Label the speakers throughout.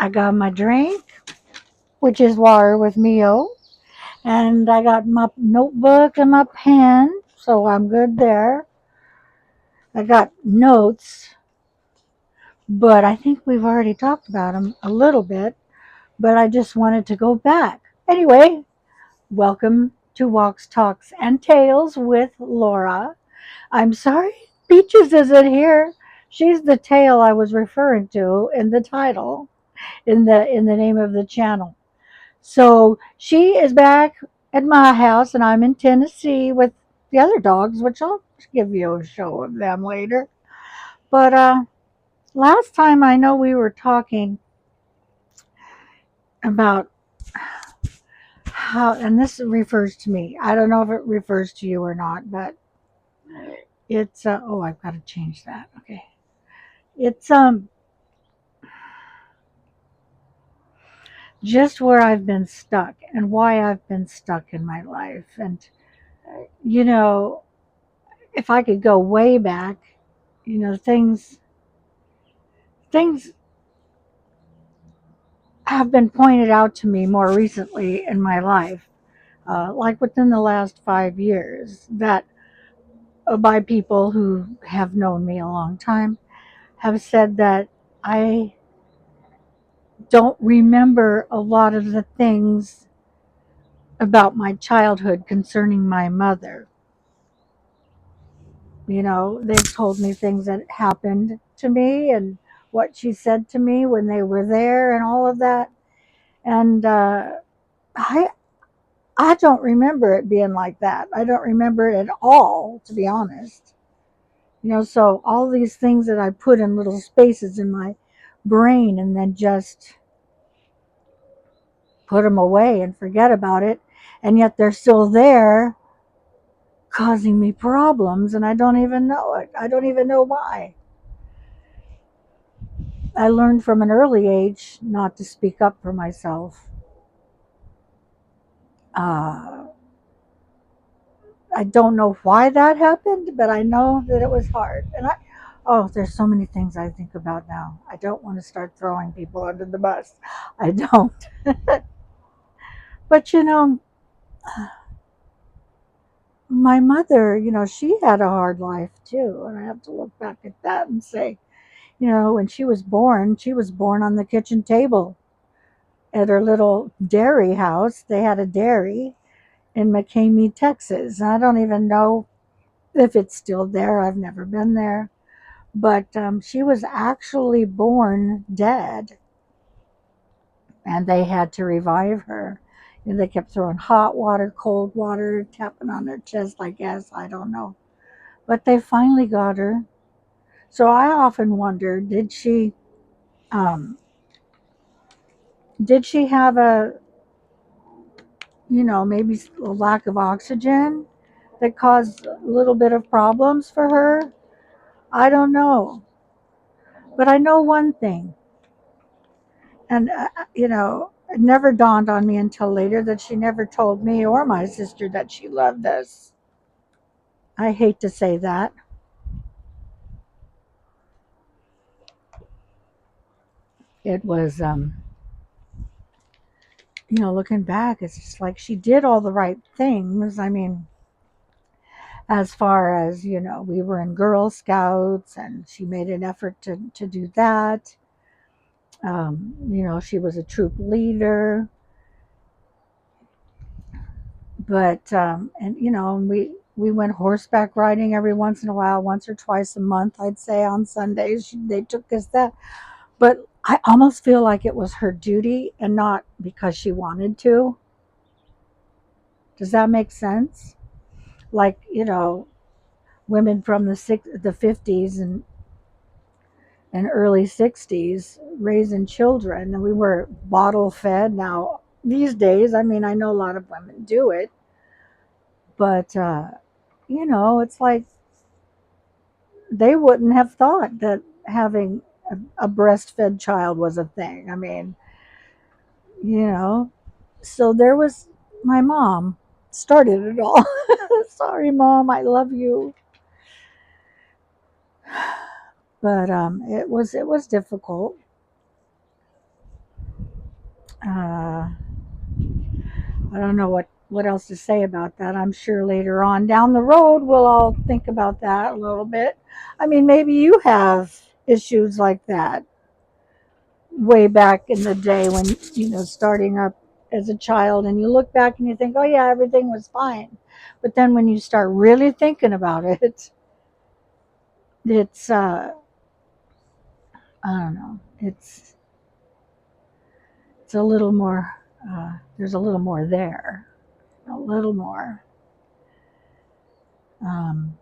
Speaker 1: I got my drink, which is water with Mio, and I got my notebook and my pen, so I'm good there. I got notes, but I think we've already talked about them a little bit, but I just wanted to go back. Anyway, welcome to Walks, Talks, and Tales with Laura. I'm sorry, Peaches isn't here. She's the tail I was referring to in the title, in the name of the channel. So she is back at my house, and I'm in Tennessee with the other dogs, which I'll give you a show of them later. But last time I know we were talking about how, and this refers to me. I don't know if it refers to you or not, but it's oh, I've got to change that. Okay, it's just where I've been stuck and why I've been stuck in my life. And you know, if I could go way back, things have been pointed out to me more recently in my life, like within the last 5 years, that by people who have known me a long time have said that I don't remember a lot of the things about my childhood concerning my mother. They've told me things that happened to me and what she said to me when they were there and all of that. And I I don't remember it being like that. I don't remember it at all, to be honest. So all these things that I put in little spaces in my brain and then just put them away and forget about it, and yet they're still there causing me problems, and I don't even know it. I don't even know why. I learned from an early age not to speak up for myself. Uh, I don't know why that happened, but I know that it was hard. Oh, there's so many things I think about now. I don't want to start throwing people under the bus. I don't. But my mother, she had a hard life too. And I have to look back at that and say, when she was born on the kitchen table at her little dairy house. They had a dairy in McCamey, Texas. I don't even know if it's still there. I've never been there. But she was actually born dead, and they had to revive her. And they kept throwing hot water, cold water, tapping on her chest, I guess. I don't know. But they finally got her. So I often wonder, um, did she have maybe a lack of oxygen that caused a little bit of problems for her? I don't know. But I know one thing. And, it never dawned on me until later that she never told me or my sister that she loved us. I hate to say that. It was, looking back, it's just like she did all the right things. I mean, as far as, we were in Girl Scouts and she made an effort to do that. She was a troop leader. But and we went horseback riding every once in a while, once or twice a month, I'd say, on Sundays. They took us that. But I almost feel like it was her duty and not because she wanted to. Does that make sense? Like, women from the 50s and early 60s raising children, and we were bottle fed. Now these days, I mean, I know a lot of women do it, but it's like they wouldn't have thought that having a breastfed child was a thing. I mean, you know, so there was my mom started it all. Sorry, mom, I love you, but it was difficult. Uh, I don't know what else to say about that. I'm sure later on down the road we'll all think about that a little bit. I mean, maybe you have issues like that way back in the day when, starting up as a child, and you look back and you think, oh yeah, everything was fine. But then when you start really thinking about it, it's I don't know. It's a little more. There's a little more there. A little more. Um,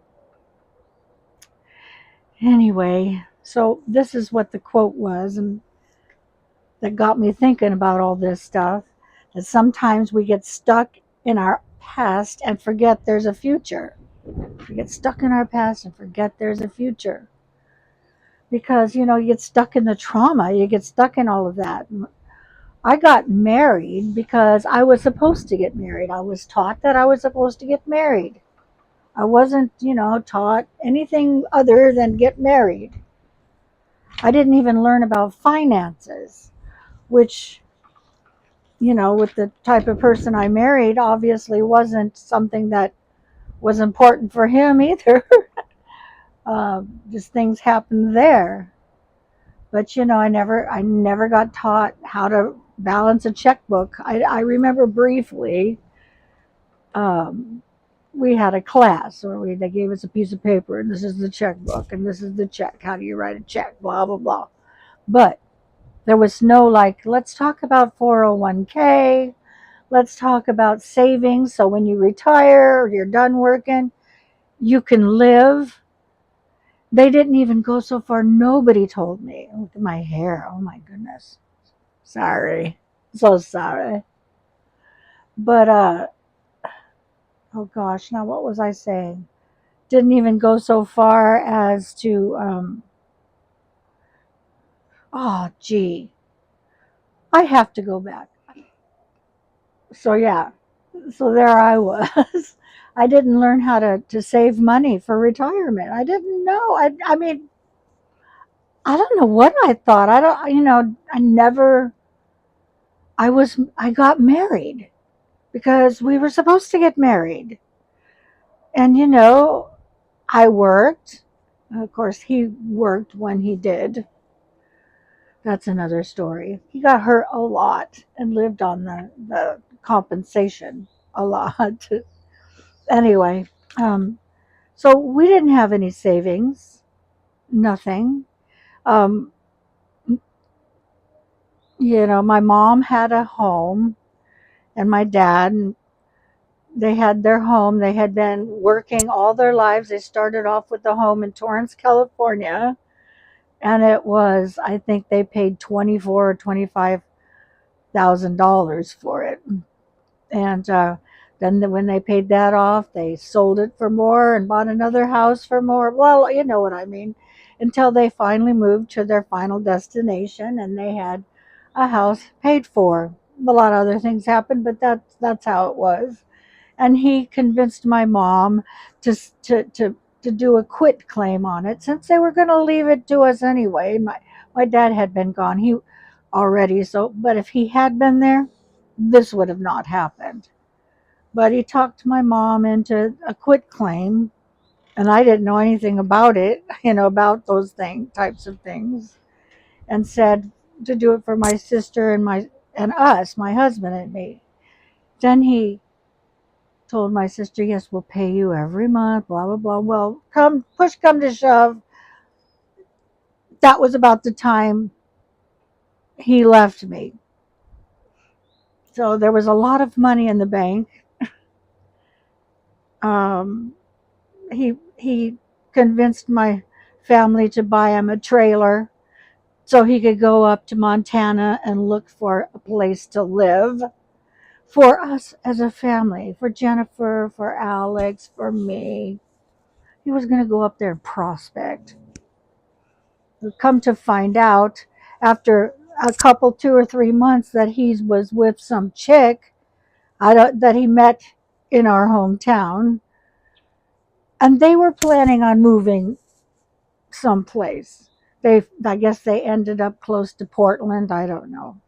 Speaker 1: anyway, so this is what the quote was, and that got me thinking about all this stuff. That sometimes we get stuck in our past and forget there's a future. We get stuck in our past and forget there's a future. Because, you get stuck in the trauma, you get stuck in all of that. I got married because I was supposed to get married. I was taught that I was supposed to get married. I wasn't, taught anything other than get married. I didn't even learn about finances, which, with the type of person I married, obviously wasn't something that was important for him either. Just things happened there. But I never got taught how to balance a checkbook. I remember briefly, um, we had a class where they gave us a piece of paper, and this is the checkbook and this is the check. How do you write a check? Blah blah blah. But there was no, like, let's talk about 401k. Let's talk about savings. So when you retire or you're done working, you can live. They didn't even go so far. Nobody told me. Look at my hair. Oh my goodness. Sorry. So sorry. But oh gosh, now what was I saying? Didn't even go so far as to oh gee. I have to go back. So yeah. So there I was. I didn't learn how to save money for retirement. I didn't know. I mean, I don't know what I thought. I don't, I never, I got married because we were supposed to get married. And, I worked. Of course, he worked when he did. That's another story. He got hurt a lot and lived on the compensation a lot. Anyway, um, so we didn't have any savings, nothing. Um, my mom had a home, and my dad, they had their home. They had been working all their lives. They started off with a home in Torrance, California, and it was, I think they paid 24 or $25,000 for it. And then when they paid that off, they sold it for more and bought another house for more. Well, you know what I mean. Until they finally moved to their final destination, and they had a house paid for. A lot of other things happened, but that's how it was. And he convinced my mom to to do a quit claim on it, since they were going to leave it to us anyway. My dad had been gone, he already, so, but if he had been there, this would have not happened. But he talked my mom into a quit claim, and I didn't know anything about it, about those types of things, and said to do it for my sister and us, my husband and me. Then he told my sister, yes, we'll pay you every month, blah blah blah. Well, come to shove, that was about the time he left me. So there was a lot of money in the bank. um, he convinced my family to buy him a trailer so he could go up to Montana and look for a place to live for us as a family, for Jennifer, for Alex, for me. He was going to go up there and prospect. Come to find out, after a couple, 2 or 3 months, that he was with some chick that he met in our hometown, and they were planning on moving someplace. I guess they ended up close to Portland. I don't know.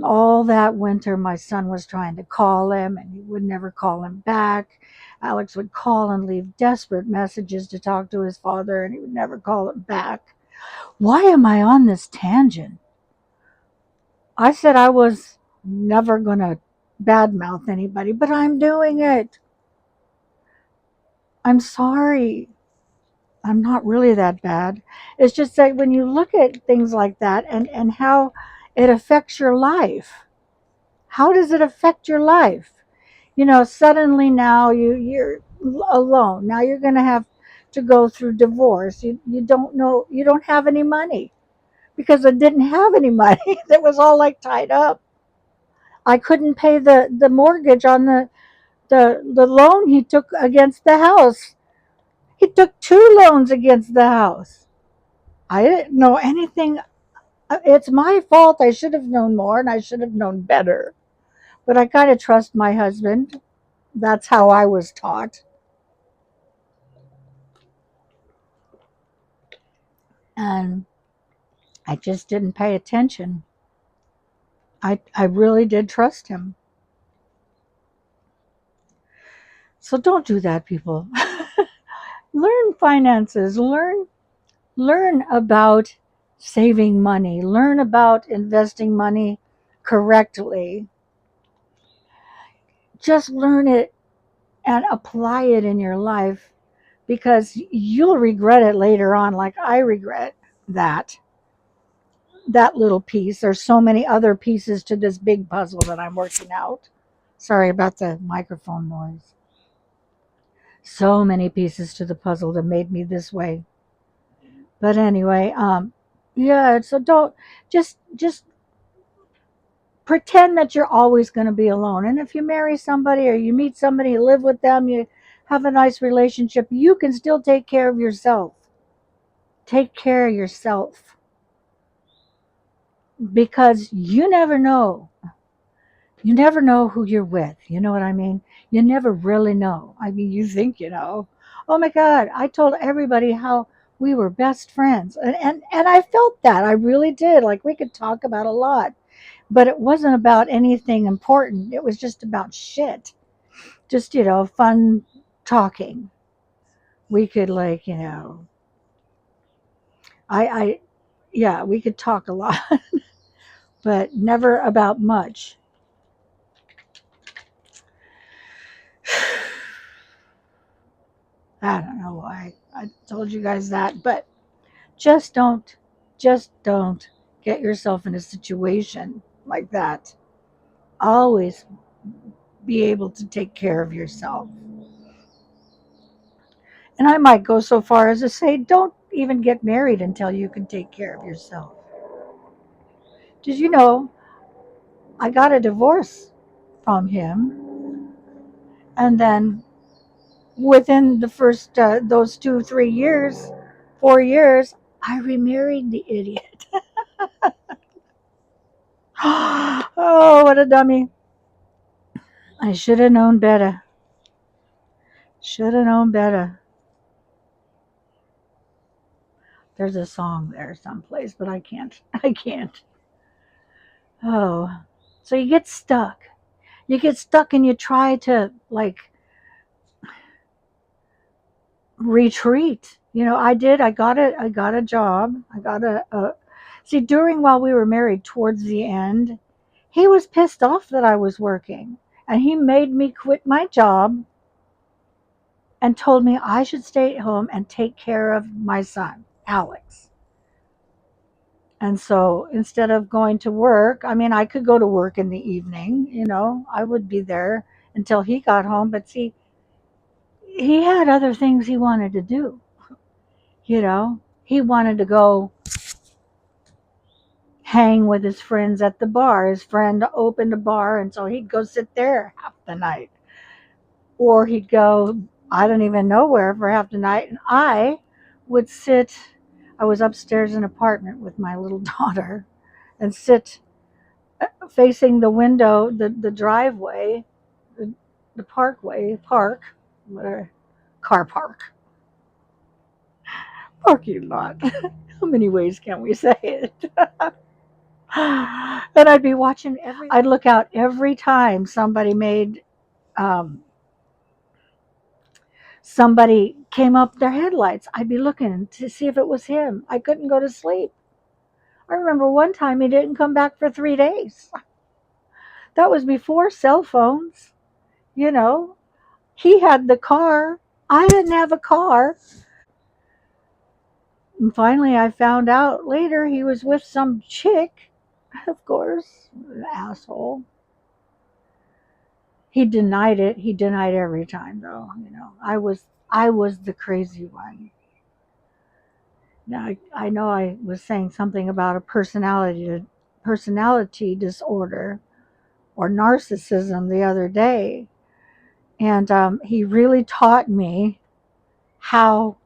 Speaker 1: All that winter, my son was trying to call him, and he would never call him back. Alex would call and leave desperate messages to talk to his father, and he would never call him back. Why am I on this tangent? I said I was never going to badmouth anybody, but I'm doing it. I'm sorry. I'm not really that bad. It's just that when you look at things like that and how it affects your life, how does it affect your life? Suddenly now you're alone. Now you're going to have to go through divorce. You don't know, you don't have any money because I didn't have any money. That was all like tied up. I couldn't pay the mortgage on the loan he took against the house. He took two loans against the house. I didn't know anything. It's my fault. I should have known more and I should have known better. But I kind of trust my husband. That's how I was taught. And I just didn't pay attention. I really did trust him. So don't do that, people. Learn finances. Learn about saving money. Learn about investing money correctly. Just learn it and apply it in your life because you'll regret it later on, like I regret that little piece. There's so many other pieces to this big puzzle that I'm working out. Sorry about the microphone noise. So many pieces to the puzzle that made me this way. But anyway, yeah, so don't just pretend that you're always going to be alone. And if you marry somebody or you meet somebody, you live with them, you have a nice relationship, you can still take care of yourself. Take care of yourself because you never know. You never know who you're with. You know what I mean? You never really know. I mean, you think you know. Oh my God, I told everybody how we were best friends. And I felt that. I really did. Like we could talk about a lot, but it wasn't about anything important. It was just about shit. Just, fun talking. We could like, I yeah, we could talk a lot, but never about much. I don't know why I told you guys that, but just don't, just don't get yourself in a situation like that. Always be able to take care of yourself. And I might go so far as to say, don't even get married until you can take care of yourself. Did you know I got a divorce from him? And then within the first, those 2, 3 years, 4 years, I remarried the idiot. Oh, what a dummy. I should have known better. Should have known better. There's a song there someplace, but I can't. I can't. Oh. So you get stuck. You get stuck and you try to like retreat. I did. I got a job. I got a see during while we were married towards the end, he was pissed off that I was working and he made me quit my job and told me I should stay at home and take care of my son, Alex. And so instead of going to work, I mean, I could go to work in the evening, I would be there until he got home. But see, he had other things he wanted to do, He wanted to go hang with his friends at the bar. His friend opened a bar, and so he'd go sit there half the night. Or he'd go, I don't even know where, for half the night. And would sit, I was upstairs in an apartment with my little daughter, and sit facing the window, the driveway, the park, whatever, car park, parking lot. How many ways can we say it? And I'd be watching I'd look out every time um, somebody came up their headlights. I'd be looking to see if it was him. I couldn't go to sleep. I remember one time he didn't come back for 3 days. That was before cell phones, you know. He had the car. I didn't have a car. And finally, I found out later he was with some chick, of course, asshole. He denied it. He denied every time, though. I was the crazy one. Now, I know I was saying something about a personality disorder or narcissism the other day, and he really taught me how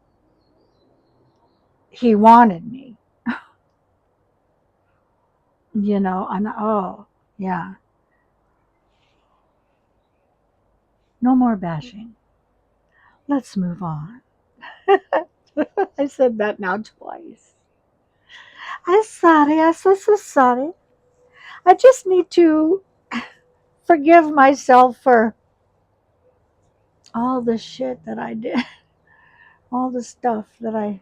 Speaker 1: he wanted me. And oh yeah, no more bashing. Let's move on. I said that now twice. I'm sorry. I'm so sorry. I just need to forgive myself for all the shit that I did, all the stuff that I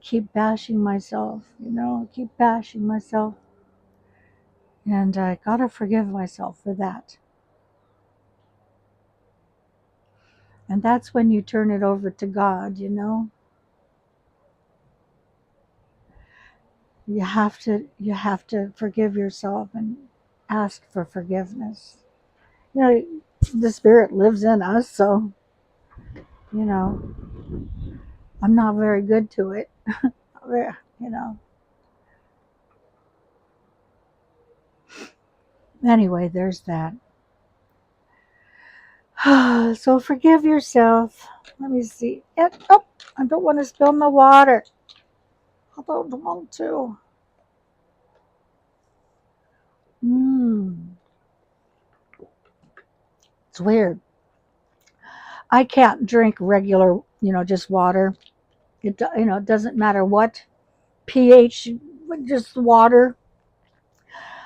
Speaker 1: keep bashing myself, I keep bashing myself. And I gotta forgive myself for that. And that's when you turn it over to God. You have to forgive yourself and ask for forgiveness. You know, the spirit lives in us, so you know, I'm not very good to it. you know. Anyway, there's that. So forgive yourself. Let me see. Oh, I don't want to spill my water. I don't want to. It's weird. I can't drink regular, just water. It doesn't matter what pH, just water.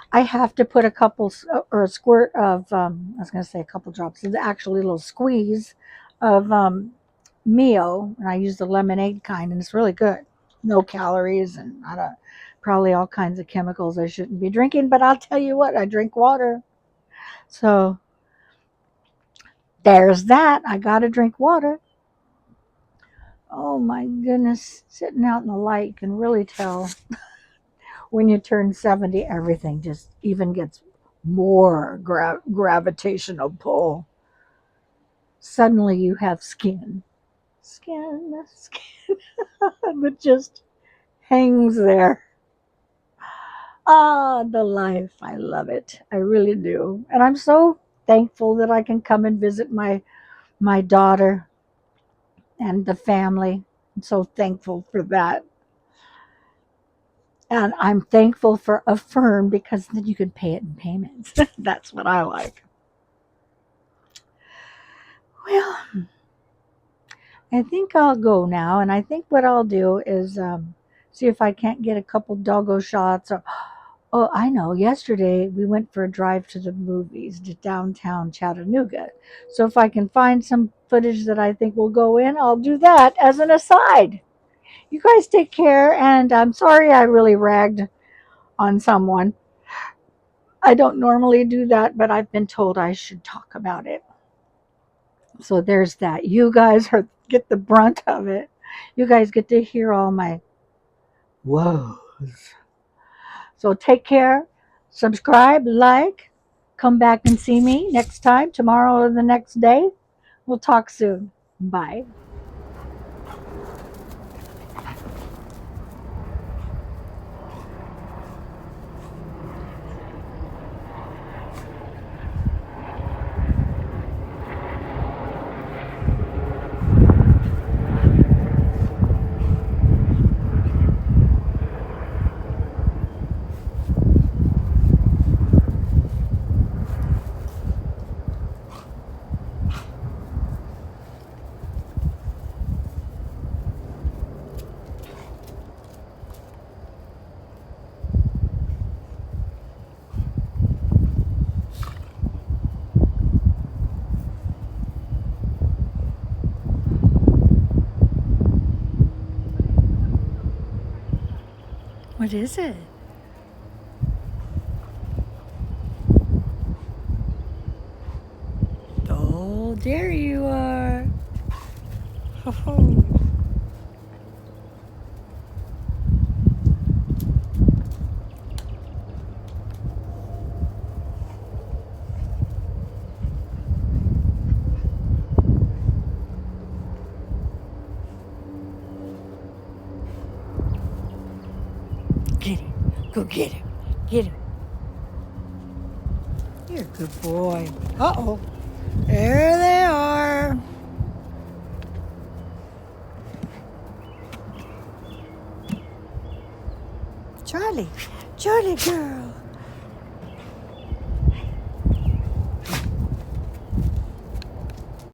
Speaker 1: I have to put a couple or a squirt of, I was going to say a couple drops, it's actually a little squeeze of Mio, and I use the lemonade kind, and it's really good. No calories and probably all kinds of chemicals I shouldn't be drinking, but I'll tell you what, I drink water. So there's that. I got to drink water. Oh my goodness, sitting out in the light can really tell when you turn 70, everything just even gets more gravitational pull. Suddenly you have skin that just hangs there. Ah, the life. I love it. I really do. And I'm so thankful that I can come and visit my daughter and the family. I'm so thankful for that. And I'm thankful for Affirm because then you can pay it in payments. That's what I like. Well, I think I'll go now. And I think what I'll do is see if I can't get a couple doggo shots. Oh, I know. Yesterday we went for a drive to the movies to downtown Chattanooga. So if I can find some footage that I think will go in, I'll do that as an aside. You guys take care. And I'm sorry I really ragged on someone. I don't normally do that, but I've been told I should talk about it. So there's that. You guys get the brunt of it. You guys get to hear all my woes. So take care, subscribe, like, come back and see me next time, tomorrow or the next day. We'll talk soon. Bye. What is it? Oh, there you are. Oh. Get him. Go get him. Get him. You're a good boy. Uh-oh. There they are. Charlie. Charlie girl.